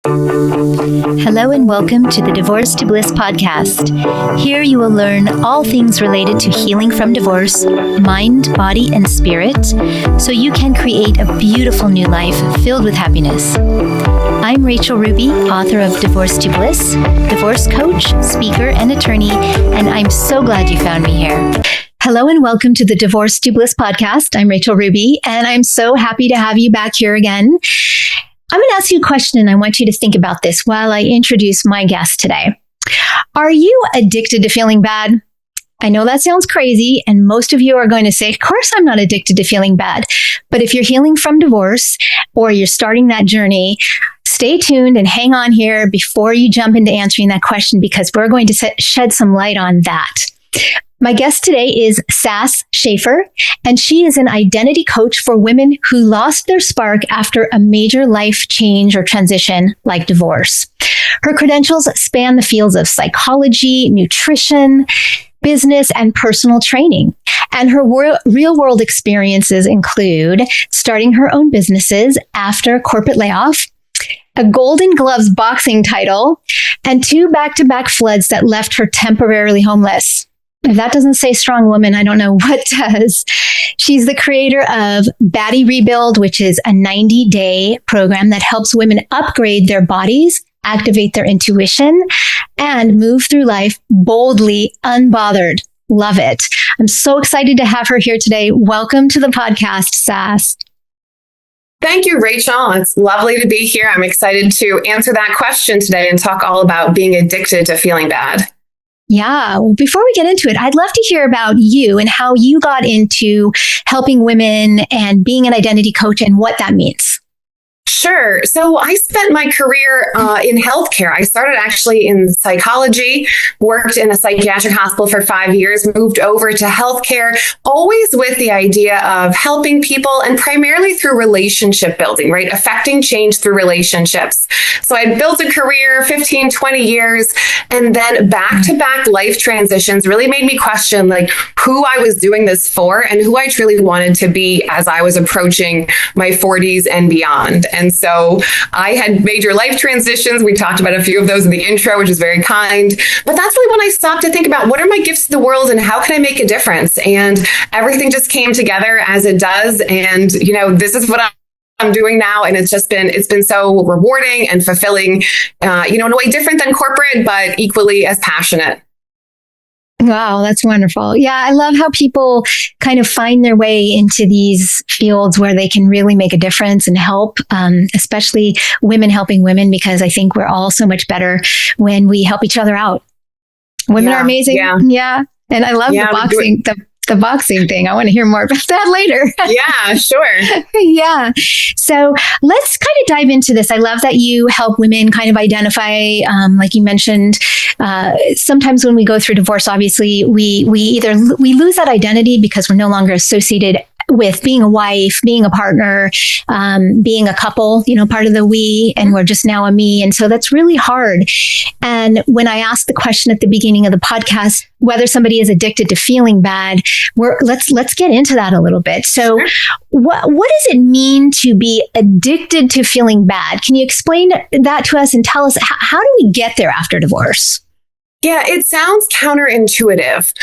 Hello and welcome to the Divorce to Bliss podcast. Here you will learn all things related to healing from divorce, mind, body, and spirit, so you can create a beautiful new life filled with happiness. I'm Rachel Ruby, author of Divorce to Bliss, divorce coach, speaker, and attorney, and I'm so glad you found me here. Hello and welcome to the Divorce to Bliss podcast. I'm Rachel Ruby, and I'm so happy to have you back here again. I'm going to ask you a question, and I want you to think about this while I introduce my guest today. Are you addicted to feeling bad? I know that sounds crazy, and most of you are going to say, of course I'm not addicted to feeling bad. But if you're healing from divorce or you're starting that journey, stay tuned and hang on here before you jump into answering that question, because we're going to shed some light on that. My guest today is Sass Schaeffer, and she is an identity coach for women who lost their spark after a major life change or transition like divorce. Her credentials span the fields of psychology, nutrition, business, and personal training. And her real-world experiences include starting her own businesses after corporate layoff, a Golden Gloves boxing title, and 2 back-to-back floods that left her temporarily homeless. If that doesn't say strong woman, I don't know what does. She's the creator of Body Rebuild, which is a 90-day program that helps women upgrade their bodies, activate their intuition, and move through life boldly, unbothered. Love it. I'm so excited to have her here today. Welcome to the podcast, Sass. Thank you, Rachel. It's lovely to be here. I'm excited to answer that question today and talk all about being addicted to feeling bad. Yeah. Well, before we get into it, I'd love to hear about you and how you got into helping women and being an identity coach and what that means. Sure. So I spent my career in healthcare. I started actually in psychology, worked in a psychiatric hospital for 5 years, moved over to healthcare, always with the idea of helping people and primarily through relationship building, right? Affecting change through relationships. So I built a career, 15, 20 years, and then back-to-back life transitions really made me question like who I was doing this for and who I truly wanted to be as I was approaching my 40s and beyond. And so I had major life transitions. We talked about a few of those in the intro, which is very kind. But that's really when I stopped to think about what are my gifts to the world and how can I make a difference? And everything just came together as it does. And, this is what I'm doing now. And it's been so rewarding and fulfilling, in a way different than corporate, but equally as passionate. Wow, that's wonderful. Yeah, I love how people kind of find their way into these fields where they can really make a difference and help, especially women helping women, because I think we're all so much better when we help each other out. Women are amazing. Yeah. And I love the boxing thing. I want to hear more about that later. Yeah, sure. Yeah. So let's kind of dive into this. I love that you help women kind of identify, like you mentioned, sometimes when we go through divorce, obviously we lose that identity because we're no longer associated with being a wife, being a partner, being a couple, part of the we, and we're just now a me. And so that's really hard. And when I asked the question at the beginning of the podcast, whether somebody is addicted to feeling bad, let's get into that a little bit. So what does it mean to be addicted to feeling bad? Can you explain that to us and tell us how do we get there after divorce? Yeah, it sounds counterintuitive.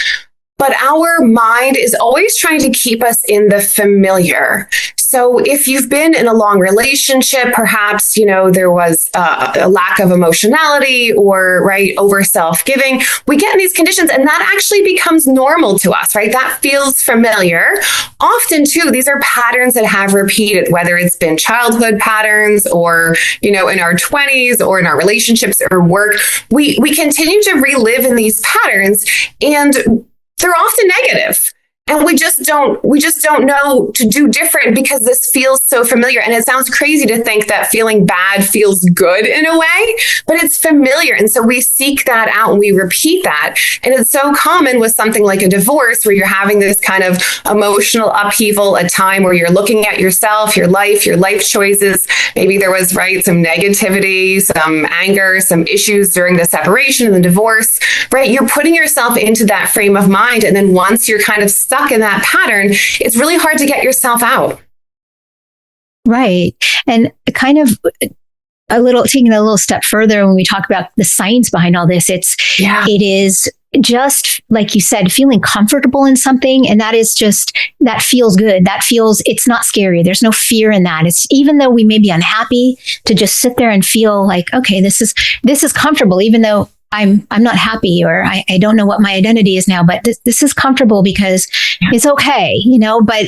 But our mind is always trying to keep us in the familiar. So if you've been in a long relationship, perhaps, there was a lack of emotionality or over self-giving, we get in these conditions and that actually becomes normal to us, right? That feels familiar. Often too, these are patterns that have repeated, whether it's been childhood patterns or, in our 20s or in our relationships or work, we continue to relive in these patterns and they're often negative. And we just don't know to do different because this feels so familiar. And it sounds crazy to think that feeling bad feels good in a way, but it's familiar. And so we seek that out and we repeat that. And it's so common with something like a divorce where you're having this kind of emotional upheaval, a time where you're looking at yourself, your life choices. Maybe there was, some negativity, some anger, some issues during the separation and the divorce, right? You're putting yourself into that frame of mind. And then once you're kind of stuck in that pattern, it's really hard to get yourself out. Right. And kind of taking it a little step further, when we talk about the science behind all this, it is just like you said, feeling comfortable in something. And that feels good. It's not scary. There's no fear in that. It's, even though we may be unhappy, to just sit there and feel like, okay, this is comfortable, even though I'm not happy, or I don't know what my identity is now, but this is comfortable because it's okay, but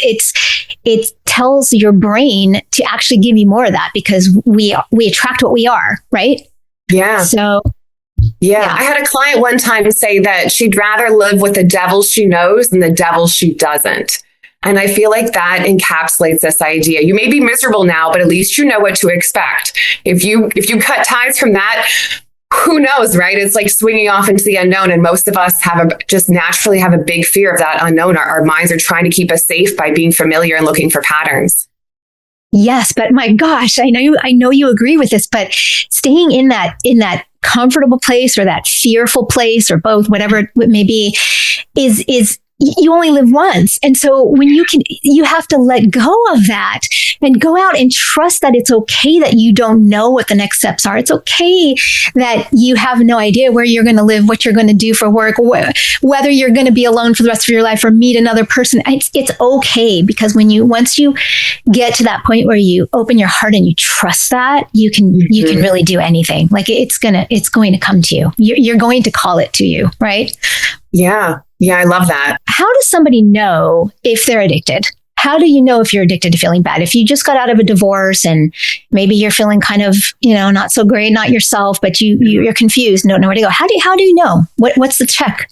it tells your brain to actually give you more of that, because we attract what we are, right? Yeah. So yeah. I had a client one time say that she'd rather live with the devil she knows than the devil she doesn't. And I feel like that encapsulates this idea. You may be miserable now, but at least you know what to expect. If you cut ties from that, who knows, right? It's like swinging off into the unknown. And most of us just naturally have a big fear of that unknown. Our minds are trying to keep us safe by being familiar and looking for patterns. Yes, but my gosh, I know you agree with this, but staying in that comfortable place, or that fearful place, or both, whatever it may be, is you only live once. And so when you have to let go of that and go out and trust that it's okay that you don't know what the next steps are. It's okay that you have no idea where you're going to live, what you're going to do for work, whether you're going to be alone for the rest of your life or meet another person. It's okay, because once you get to that point where you open your heart and you trust that, you can really do anything. Like it's going to come to you. You're going to call it to you, right? Yeah. Yeah, I love that. How does somebody know if they're addicted? How do you know if you're addicted to feeling bad? If you just got out of a divorce and maybe you're feeling kind of, not so great, not yourself, but you're confused, don't know where to go. How do you know? What's the check?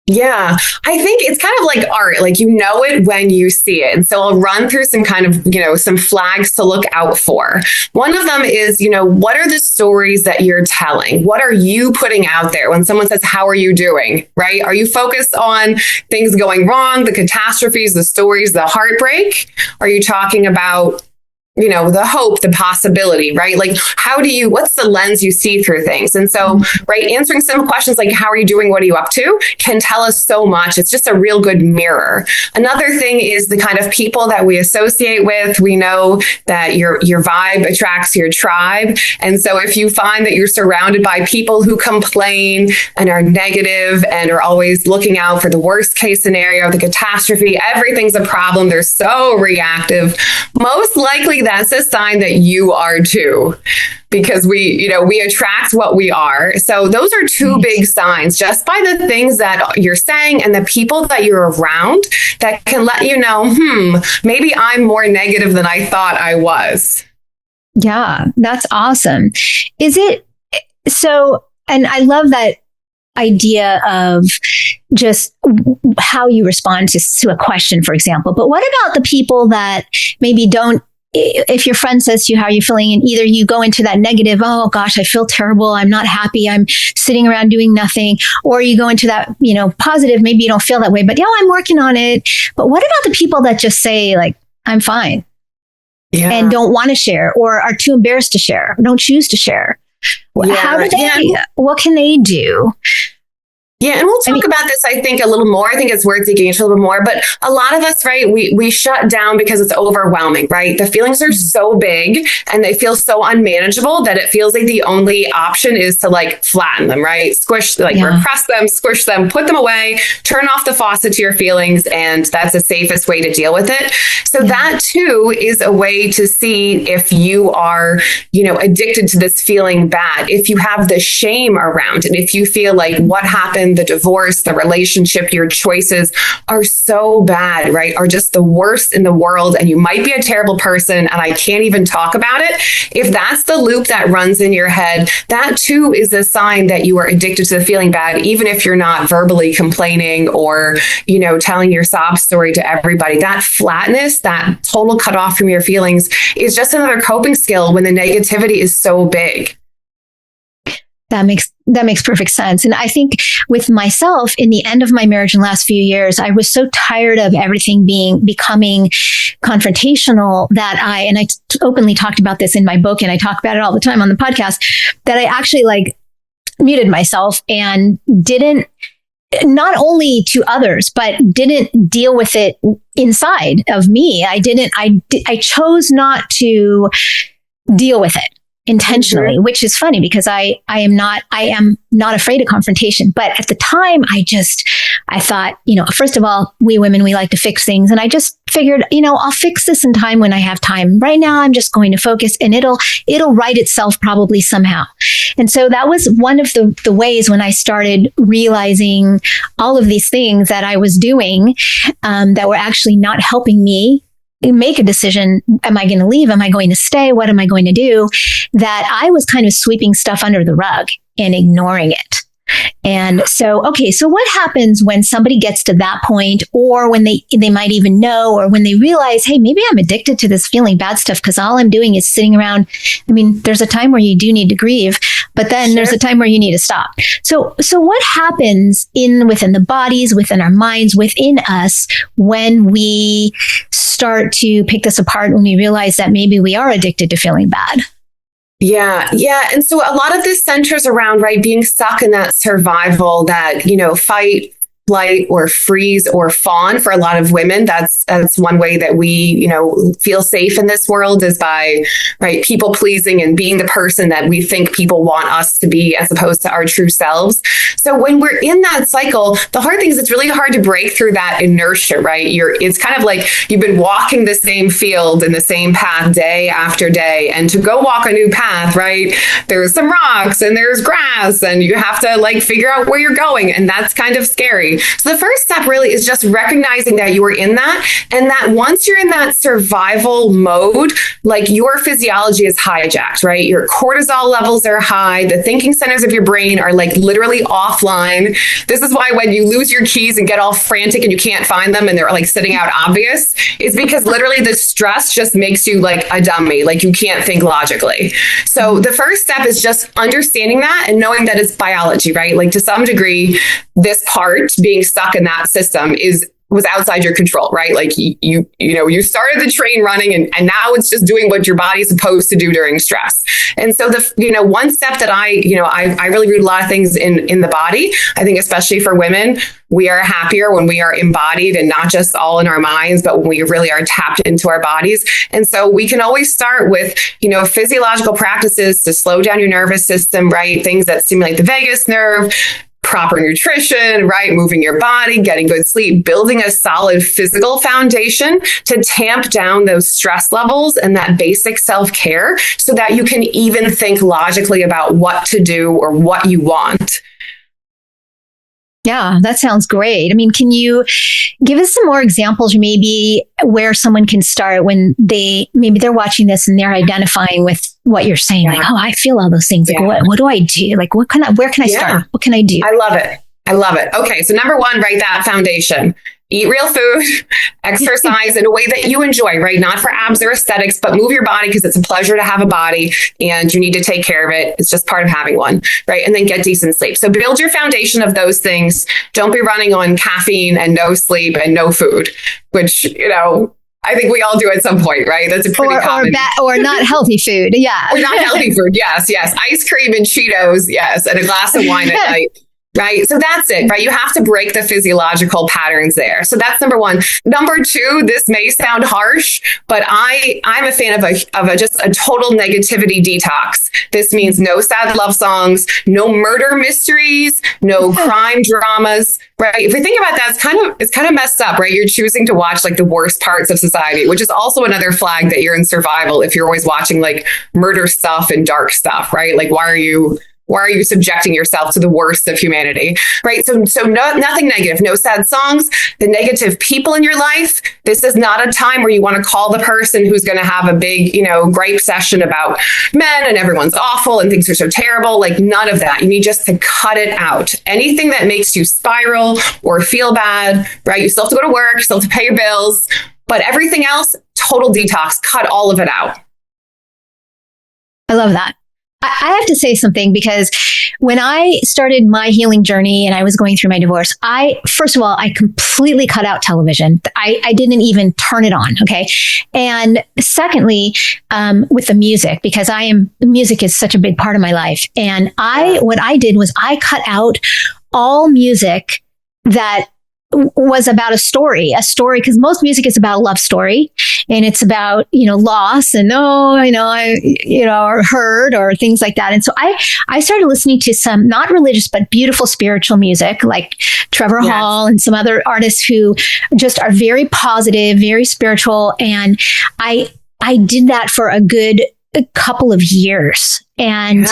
Yeah, I think it's kind of like art, like it when you see it. And so I'll run through some kind of, some flags to look out for. One of them is, what are the stories that you're telling? What are you putting out there when someone says, how are you doing? Right? Are you focused on things going wrong, the catastrophes, the stories, the heartbreak? Are you talking about the hope, the possibility, right? Like, what's the lens you see through things? And so, right, answering simple questions like, how are you doing? What are you up to? Can tell us so much. It's just a real good mirror. Another thing is the kind of people that we associate with. We know that your vibe attracts your tribe. And so if you find that you're surrounded by people who complain and are negative and are always looking out for the worst case scenario, the catastrophe, everything's a problem, they're so reactive, most likely that's a sign that you are too, because we attract what we are. So those are two big signs, just by the things that you're saying and the people that you're around, that can let you know, maybe I'm more negative than I thought I was. Yeah, that's awesome. Is it so? And I love that idea of just how you respond to a question, for example. But what about the people that maybe don't? If your friend says to you, how are you feeling? And either you go into that negative, oh gosh, I feel terrible, I'm not happy, I'm sitting around doing nothing. Or you go into that, positive, maybe you don't feel that way, but I'm working on it. But what about the people that just say like, I'm fine, and don't want to share, or are too embarrassed to share, or don't choose to share? What can they do? Yeah, and we'll talk about this, I think, a little more. I think it's worth digging into a little more. But a lot of us, right, we shut down because it's overwhelming, right? The feelings are so big and they feel so unmanageable that it feels like the only option is to flatten them, right? Repress them, squish them, put them away, turn off the faucet to your feelings. And that's the safest way to deal with it. So that too is a way to see if you are, addicted to this feeling bad. If you have the shame around it, if you feel like what happened, the divorce, the relationship, your choices are so bad, right? Are just the worst in the world. And you might be a terrible person and I can't even talk about it. If that's the loop that runs in your head, that too is a sign that you are addicted to the feeling bad, even if you're not verbally complaining or, telling your sob story to everybody. That flatness, that total cutoff from your feelings is just another coping skill when the negativity is so big. That makes perfect sense. And I think with myself, in the end of my marriage in the last few years, I was so tired of everything becoming confrontational that I openly talked about this in my book, and I talk about it all the time on the podcast, that I actually muted myself and didn't, not only to others, but didn't deal with it inside of me. I chose not to deal with it. intentionally, which is funny because I am not afraid of confrontation. But at the time, I thought, first of all, we women, we like to fix things. And I just figured, I'll fix this in time when I have time. Right now, I'm just going to focus and it'll right itself probably somehow. And so that was one of the ways when I started realizing all of these things that I was doing that were actually not helping me make a decision. Am I going to leave? Am I going to stay? What am I going to do? That I was kind of sweeping stuff under the rug and ignoring it. And so what happens when somebody gets to that point, or when they might even know, or when they realize, hey, maybe I'm addicted to this feeling bad stuff because all I'm doing is sitting around. I mean, there's a time where you do need to grieve, but then there's a time where you need to stop. So what happens within the bodies, within our minds, within us when we start to pick this apart, when we realize that maybe we are addicted to feeling bad? Yeah. And so a lot of this centers around, right, being stuck in that survival, that, fight, flight, or freeze, or fawn. For a lot of women, that's one way that we, feel safe in this world, is by, right, people pleasing and being the person that we think people want us to be, as opposed to our true selves. So when we're in that cycle, the hard thing is it's really hard to break through that inertia, right? It's kind of like you've been walking the same field and the same path day after day, and to go walk a new path, right, there's some rocks and there's grass, and you have to figure out where you're going, and that's kind of scary. So the first step really is just recognizing that you are in that, and that once you're in that survival mode, your physiology is hijacked, right? Your cortisol levels are high. The thinking centers of your brain are literally offline. This is why when you lose your keys and get all frantic and you can't find them and they're sitting out obvious, is because literally the stress just makes you a dummy. You can't think logically. So the first step is just understanding that and knowing that it's biology, right? To some degree, this part, being stuck in that system, was outside your control, right? You started the train running, and now it's just doing what your body's supposed to do during stress. And so one step that I really root a lot of things in the body. I think especially for women, we are happier when we are embodied and not just all in our minds, but when we really are tapped into our bodies. And so we can always start with, physiological practices to slow down your nervous system, right? Things that stimulate the vagus nerve, proper nutrition, right? Moving your body, getting good sleep, building a solid physical foundation to tamp down those stress levels and that basic self-care, so that you can even think logically about what to do or what you want. Yeah, that sounds great. I mean, can you give us some more examples, maybe where someone can start when maybe they're watching this and they're identifying with what you're saying? I feel all those things. What do I do? Where can I start? What can I do? I love it. Okay. So number one, right, that foundation. Eat real food, exercise in a way that you enjoy, right? Not for abs or aesthetics, but move your body because it's a pleasure to have a body and you need to take care of it. It's just part of having one, right? And then get decent sleep. So build your foundation of those things. Don't be running on caffeine and no sleep and no food, which, I think we all do at some point, right? That's a pretty common. Or not healthy food. Yeah. Or not healthy food. Yes. Ice cream and Cheetos. Yes. And a glass of wine at night. Right. So that's it, right? You have to break the physiological patterns there. So that's number one. Number two, this may sound harsh, but I'm a fan of just a total negativity detox. This means no sad love songs, no murder mysteries, no crime dramas, right? If we think about that, it's kind of messed up, right? You're choosing to watch the worst parts of society, which is also another flag that you're in survival. If you're always watching murder stuff and dark stuff, right? Why are you subjecting yourself to the worst of humanity, right? So nothing negative, no sad songs, the negative people in your life. This is not a time where you want to call the person who's going to have a big, gripe session about men and everyone's awful and things are so terrible. None of that. You need just to cut it out. Anything that makes you spiral or feel bad, right? You still have to go to work, you still have to pay your bills, but everything else, total detox, cut all of it out. I love that. I have to say something, because when I started my healing journey and I was going through my divorce, first of all, I completely cut out television. I didn't even turn it on. Okay. And secondly, with the music, because music is such a big part of my life. And what I did was I cut out all music that was about a story, because most music is about a love story, and it's about, loss and, or hurt or things like that. And so I started listening to some not religious, but beautiful spiritual music like Trevor Hall and some other artists who just are very positive, very spiritual. And I did that for a good couple of years. And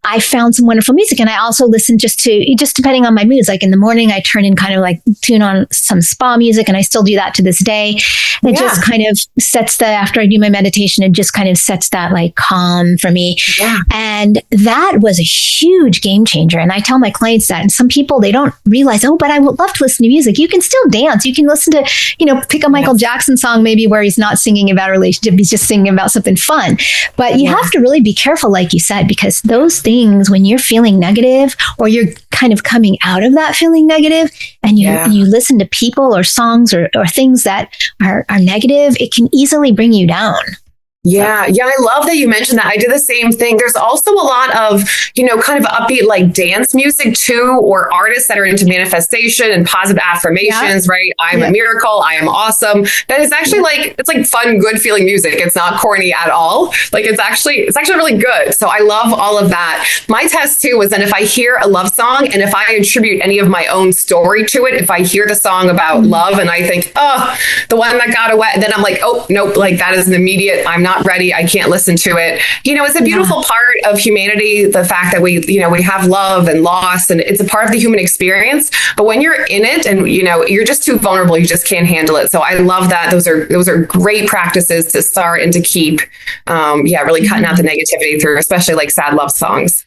I found some wonderful music. And I also listened just depending on my moods. Like in the morning, I turn in kind of like tune on some spa music. And I still do that to this day. It just kind of sets after I do my meditation, it just kind of sets that like calm for me. Yeah. And that was a huge game changer. And I tell my clients that, and some people, they don't realize, but I would love to listen to music. You can still dance. You can listen to, pick a Michael Jackson song, maybe where he's not singing about a relationship. He's just singing about something fun. But you have to really be careful, like you said, because those things, when you're feeling negative or you're kind of coming out of that feeling negative, and you listen to people or songs or things that are negative, it can easily bring you down. Yeah. I love that you mentioned that. I did the same thing. There's also a lot of, kind of upbeat like dance music too, or artists that are into manifestation and positive affirmations, right? I'm a miracle. I am awesome. That is actually it's like fun, good feeling music. It's not corny at all. Like it's actually really good. So I love all of that. My test too was that if I hear a love song and if I attribute any of my own story to it, if I hear the song about love and I think, the one that got away, then I'm like, oh, nope, like that is an immediate, I'm not ready. I can't listen to it. It's a beautiful part of humanity. The fact that we have love and loss, and it's a part of the human experience. But when you're in it and, you're just too vulnerable, you just can't handle it. So I love that. Those are great practices to start and to keep, really cutting out the negativity through, especially like sad love songs.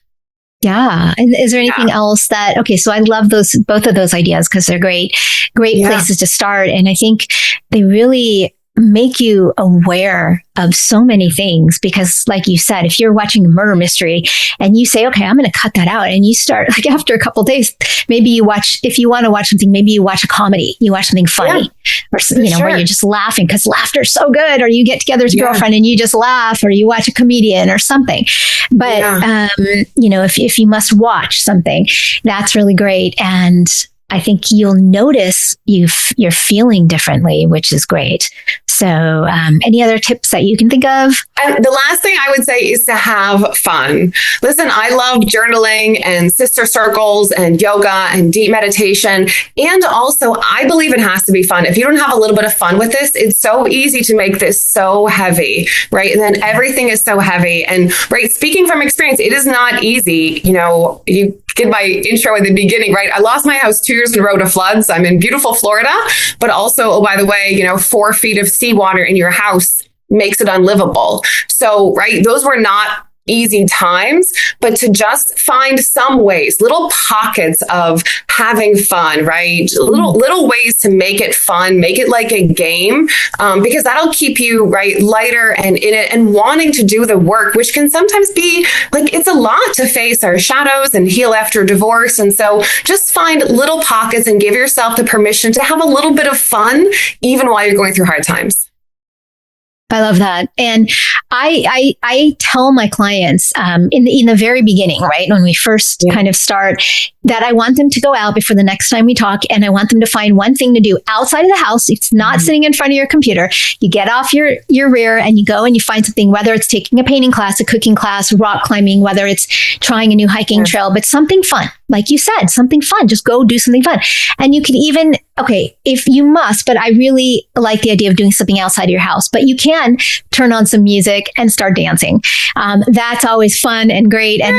Yeah. And is there anything else so I love both of those ideas because they're great places to start. And I think they really make you aware of so many things, because like you said, if you're watching a murder mystery and you say, okay, I'm going to cut that out, and you start like after a couple of days, maybe if you want to watch something, maybe you watch a comedy, you watch something funny or where you're just laughing because laughter is so good, or you get together as a girlfriend and you just laugh, or you watch a comedian or something. But, if you must watch something, that's really great. And I think you'll notice you're feeling differently, which is great. So any other tips that you can think of? The last thing I would say is to have fun. Listen, I love journaling and sister circles and yoga and deep meditation. And also, I believe it has to be fun. If you don't have a little bit of fun with this, it's so easy to make this so heavy, right? And then everything is so heavy. And speaking from experience, it is not easy. You get my intro in the beginning, right? I lost my house 2 years in a row to floods. I'm in beautiful Florida, but also, oh, by the way, 4 feet of seawater in your house makes it unlivable. So, right, those were not easy times, but to just find some ways, little pockets of having fun, right? Little ways to make it fun, make it like a game, because that'll keep you lighter and in it and wanting to do the work, which can sometimes be it's a lot to face our shadows and heal after divorce. And so just find little pockets and give yourself the permission to have a little bit of fun, even while you're going through hard times. I love that. And I tell my clients in the very beginning, right, when we first kind of start, that I want them to go out before the next time we talk, and I want them to find one thing to do outside of the house. It's not sitting in front of your computer. You get off your rear and you go and you find something, whether it's taking a painting class, a cooking class, rock climbing, whether it's trying a new hiking trail, but something fun. Like you said, something fun. Just go do something fun. And you can even, if you must, but I really like the idea of doing something outside of your house, but you can turn on some music and start dancing. That's always fun and great. And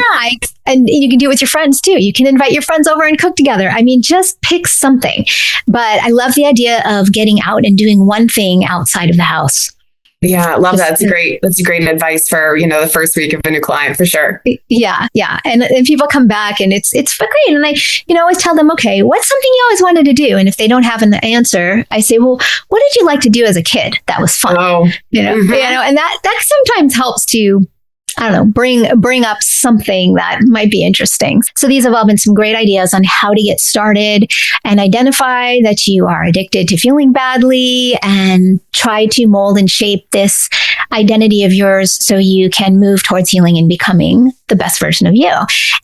and you can do it with your friends too. You can invite your friends over and cook together. I mean, just pick something. But I love the idea of getting out and doing one thing outside of the house. Yeah, I love that. That's great advice for, the first week of a new client, for sure. Yeah. And people come baback and it's great. And I, always tell them, okay, what's something you always wanted to do? And if they don't have an answer, I say, well, what did you like to do as a kid that was fun? Oh. And that sometimes helps to I don't know, bring up something that might be interesting. So these have all been some great ideas on how to get started and identify that you are addicted to feeling badly and try to mold and shape this identity of yours so you can move towards healing and becoming the best version of you.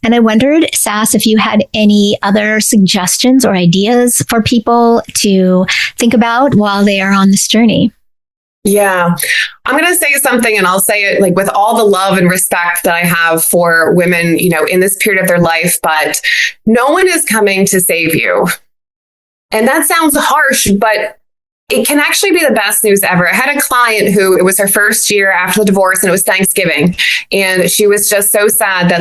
And I wondered, Sass, if you had any other suggestions or ideas for people to think about while they are on this journey. Yeah, I'm going to say something, and I'll say it like with all the love and respect that I have for women, in this period of their life, but no one is coming to save you. And that sounds harsh, but it can actually be the best news ever. I had a client who it was her first year after the divorce, and it was Thanksgiving. And she was just so sad that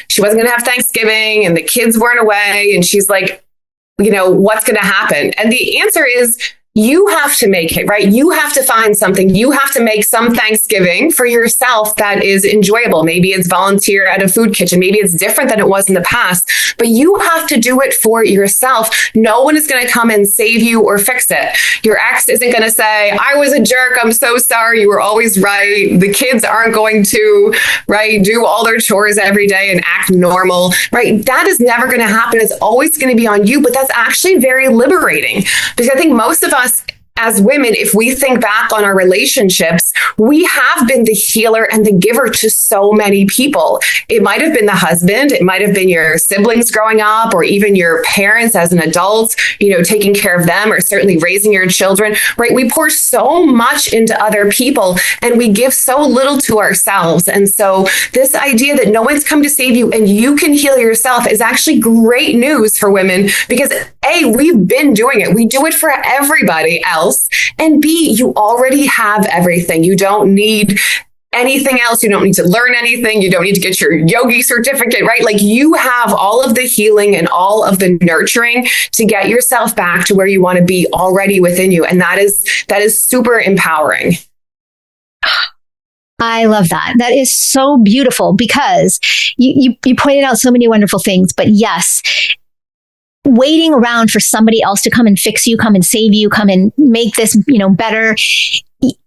she wasn't going to have Thanksgiving and the kids weren't away. And she's like, what's going to happen? And the answer is, you have to make it, right? You have to find something. You have to make some Thanksgiving for yourself that is enjoyable. Maybe it's volunteer at a food kitchen. Maybe it's different than it was in the past, but you have to do it for yourself. No one is going to come and save you or fix it. Your ex isn't going to say, I was a jerk. I'm so sorry. You were always right. The kids aren't going to, right, do all their chores every day and act normal, right? That is never going to happen. It's always going to be on you, but that's actually very liberating because I think most of us as women, if we think back on our relationships, we have been the healer and the giver to so many people. It might have been the husband, it might have been your siblings growing up, or even your parents as an adult, taking care of them, or certainly raising your children, right? We pour so much into other people and we give so little to ourselves. And so this idea that no one's come to save you and you can heal yourself is actually great news for women because A, we've been doing it. We do it for everybody else. And B, you already have everything. You don't need anything else. You don't need to learn anything. You don't need to get your yogi certificate, right? You have all of the healing and all of the nurturing to get yourself back to where you want to be already within you. And that is super empowering. I love that. That is so beautiful because you pointed out so many wonderful things, but yes, waiting around for somebody else to come and fix you, come and save you, come and make this, better.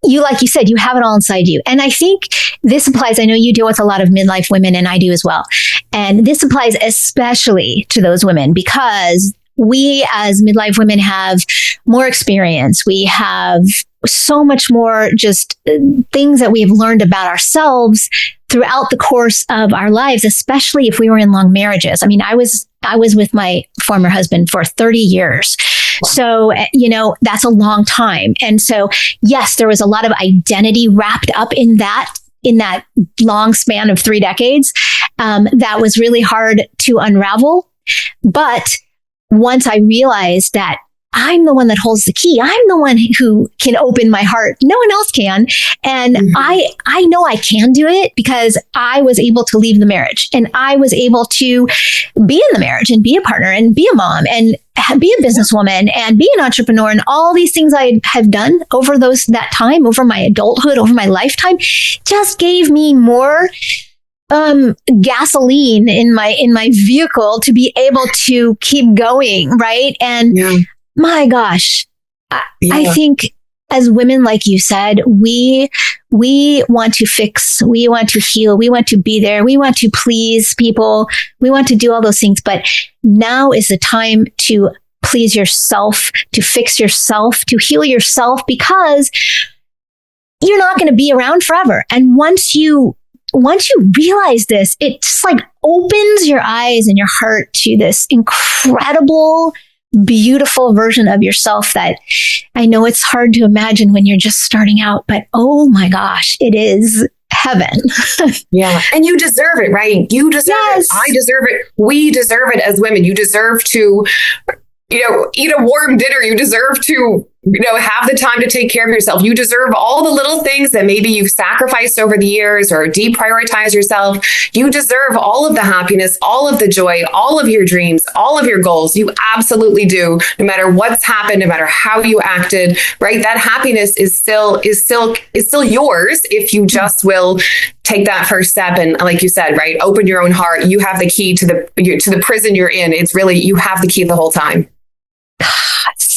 You, like you said, you have it all inside you. And I think this applies. I know you deal with a lot of midlife women and I do as well. And this applies especially to those women because we as midlife women have more experience. We have so much more just things that we have learned about ourselves throughout the course of our lives, especially if we were in long marriages. I mean, I was with my former husband for 30 years. So, that's a long time. And so, yes, there was a lot of identity wrapped up in that long span of 3 decades. That was really hard to unravel. But once I realized that I'm the one that holds the key. I'm the one who can open my heart. No one else can. And I know I can do it because I was able to leave the marriage and I was able to be in the marriage and be a partner and be a mom and be a businesswoman and be an entrepreneur and all these things I have done over that time, over my adulthood, over my lifetime, just gave me more gasoline in my vehicle to be able to keep going. Right. And my gosh, I think as women, like you said, we want to fix, we want to heal, we want to be there, we want to please people, we want to do all those things. But now is the time to please yourself, to fix yourself, to heal yourself, because you're not going to be around forever. And once you realize this, it just opens your eyes and your heart to this incredible, beautiful version of yourself that I know it's hard to imagine when you're just starting out, but oh my gosh, it is heaven. Yeah. And you deserve it, right? You deserve it. I deserve it. We deserve it as women. You deserve to, eat a warm dinner. You deserve to, have the time to take care of yourself. You deserve all the little things that maybe you've sacrificed over the years or deprioritize yourself. You deserve all of the happiness, all of the joy, all of your dreams, all of your goals. You absolutely do. No matter what's happened, no matter how you acted, right? That happiness is still yours if you just will take that first step. And like you said, right? Open your own heart. You have the key to the prison you're in. It's really, you have the key the whole time.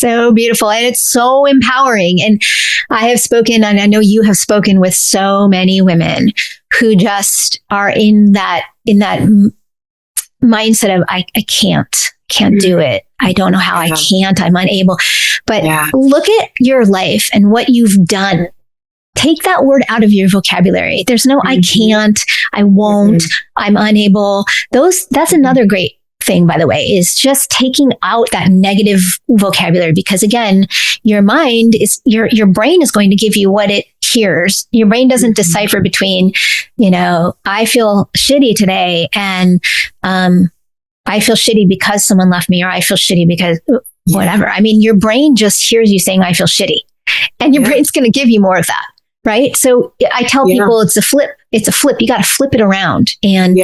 So beautiful. And it's so empowering. And I have spoken, and I know you have spoken with so many women who just are in that mindset of, I can't do it. I don't know how I can't, I'm unable. But look at your life and what you've done. Take that word out of your vocabulary. There's no, I can't, I won't, I'm unable. That's another great thing, by the way, is just taking out that negative vocabulary, because again, your mind is, your brain is going to give you what it hears. Your brain doesn't decipher between, I feel shitty today and, I feel shitty because someone left me, or I feel shitty because whatever. I mean, your brain just hears you saying, I feel shitty, and your brain's going to give you more of that. Right. So I tell people it's a flip. It's a flip. You got to flip it around. And,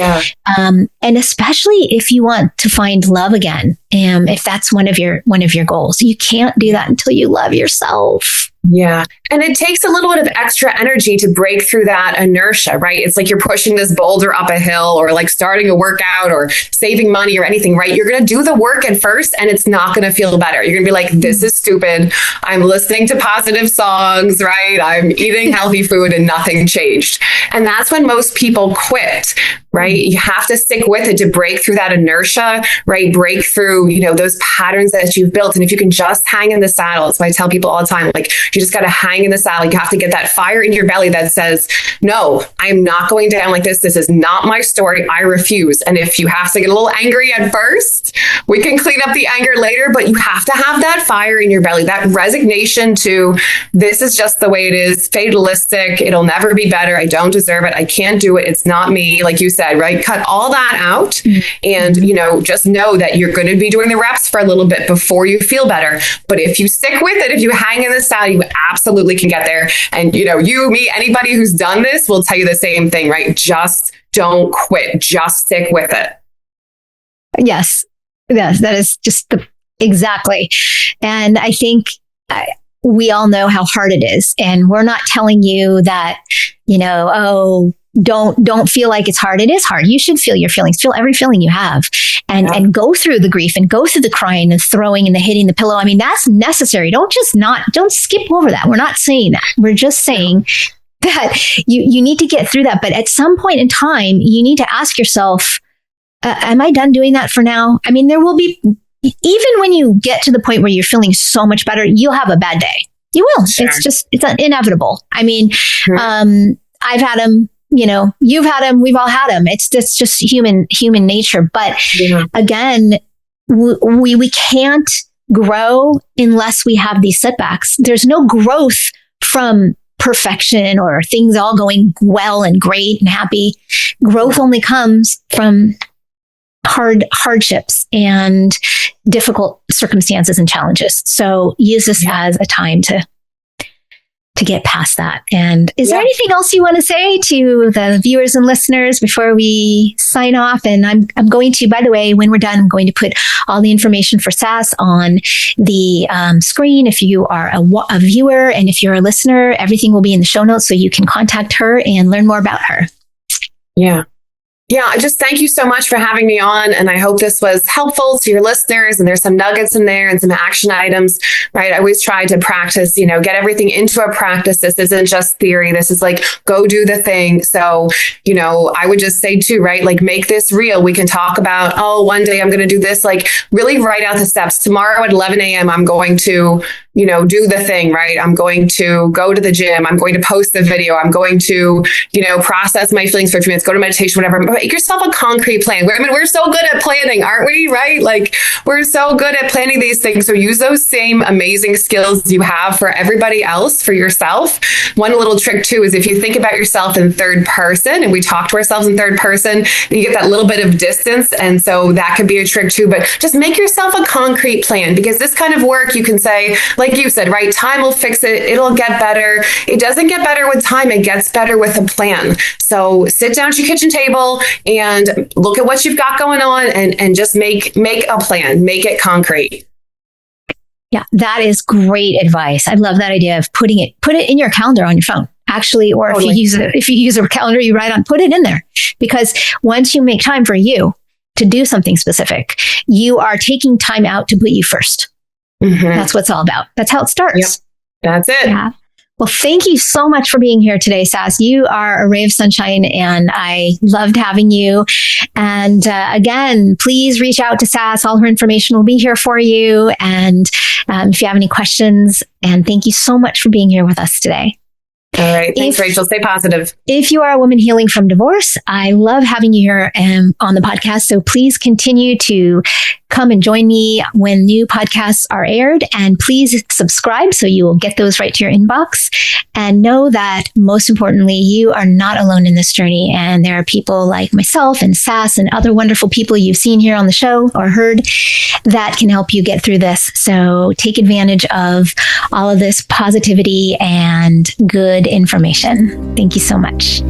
and especially if you want to find love again, if that's one of your goals, you can't do that until you love yourself. Yeah. And it takes a little bit of extra energy to break through that inertia, right? It's like you're pushing this boulder up a hill, or like starting a workout, or saving money, or anything, right? You're going to do the work at first, and it's not going to feel better. You're going to be like, this is stupid. I'm listening to positive songs, right? I'm eating healthy food, and nothing changed. And that's when most people quit, right? You have to stick with it to break through that inertia, right? Break through, those patterns that you've built. And if you can just hang in the saddle, that's why I tell people all the time, like, you just got to hang in the saddle. You have to get that fire in your belly that says, no, I'm not going down like this. This is not my story. I refuse. And if you have to get a little angry at first, we can clean up the anger later, but you have to have that fire in your belly, that resignation to, this is just the way it is, fatalistic. It'll never be better. I don't deserve it. I can't do it. It's not me. Like you said, right? Cut all that out and, just know that you're going to be doing the reps for a little bit before you feel better. But if you stick with it, if you hang in the saddle, you absolutely can get there. And, me, anybody who's done this will tell you the same thing, right? Just don't quit. Just stick with it. Yes, that is just exactly. And I think we all know how hard it is. And we're not telling you that, don't feel like it's hard. It is hard. You should feel your feelings, feel every feeling you have, and go through the grief and go through the crying and throwing and the hitting the pillow. I mean, that's necessary. Don't skip over that. We're not saying that. We're just saying that you need to get through that. But at some point in time, you need to ask yourself, am I done doing that for now? I mean, there will be, even when you get to the point where you're feeling so much better, you'll have a bad day. You will. Sure. It's inevitable. I mean, I've had them. You've had them, we've all had them. It's just human nature. But again, we can't grow unless we have these setbacks. There's no growth from perfection or things all going well and great and happy. Growth only comes from hardships and difficult circumstances and challenges. So use this as a time to get past that. And is there anything else you want to say to the viewers and listeners before we sign off? And I'm going to, by the way, when we're done, I'm going to put all the information for Sass on the screen. If you are a viewer and if you're a listener, everything will be in the show notes so you can contact her and learn more about her. Yeah. Yeah, I just thank you so much for having me on. And I hope this was helpful to your listeners. And there's some nuggets in there and some action items, right? I always try to practice, get everything into a practice. This isn't just theory. This is like, go do the thing. So, I would just say too, right? Like, make this real. We can talk about, one day I'm going to do this, like really write out the steps. Tomorrow at 11 a.m., I'm going to, do the thing, right? I'm going to go to the gym. I'm going to post the video. I'm going to, process my feelings for a few minutes, go to meditation, whatever. Make yourself a concrete plan. I mean, we're so good at planning, aren't we? Right? Like, we're so good at planning these things. So use those same amazing skills you have for everybody else, for yourself. One little trick too is if you think about yourself in third person, and we talk to ourselves in third person, you get that little bit of distance. And so that could be a trick too, but just make yourself a concrete plan, because this kind of work, you can say, like you said, right? Time will fix it. It'll get better. It doesn't get better with time. It gets better with a plan. So sit down at your kitchen table and look at what you've got going on and just make a plan, make it concrete. Yeah, that is great advice. I love that idea of put it in your calendar on your phone. Actually, or totally. if you use a calendar you write on, put it in there, because once you make time for you to do something specific, you are taking time out to put you first. That's what it's all about. That's how it starts. Yep. That's it. Yeah. Well, thank you so much for being here today, Sass. You are a ray of sunshine, and I loved having you. And again, please reach out to Sass. All her information will be here for you. And if you have any questions, and thank you so much for being here with us today. All right. Thanks, Rachel. Stay positive. If you are a woman healing from divorce, I love having you here on the podcast. So please continue to come and join me when new podcasts are aired. And please subscribe so you will get those right to your inbox. And know that most importantly, you are not alone in this journey. And there are people like myself and Sass and other wonderful people you've seen here on the show or heard that can help you get through this. So take advantage of all of this positivity and good information. Thank you so much.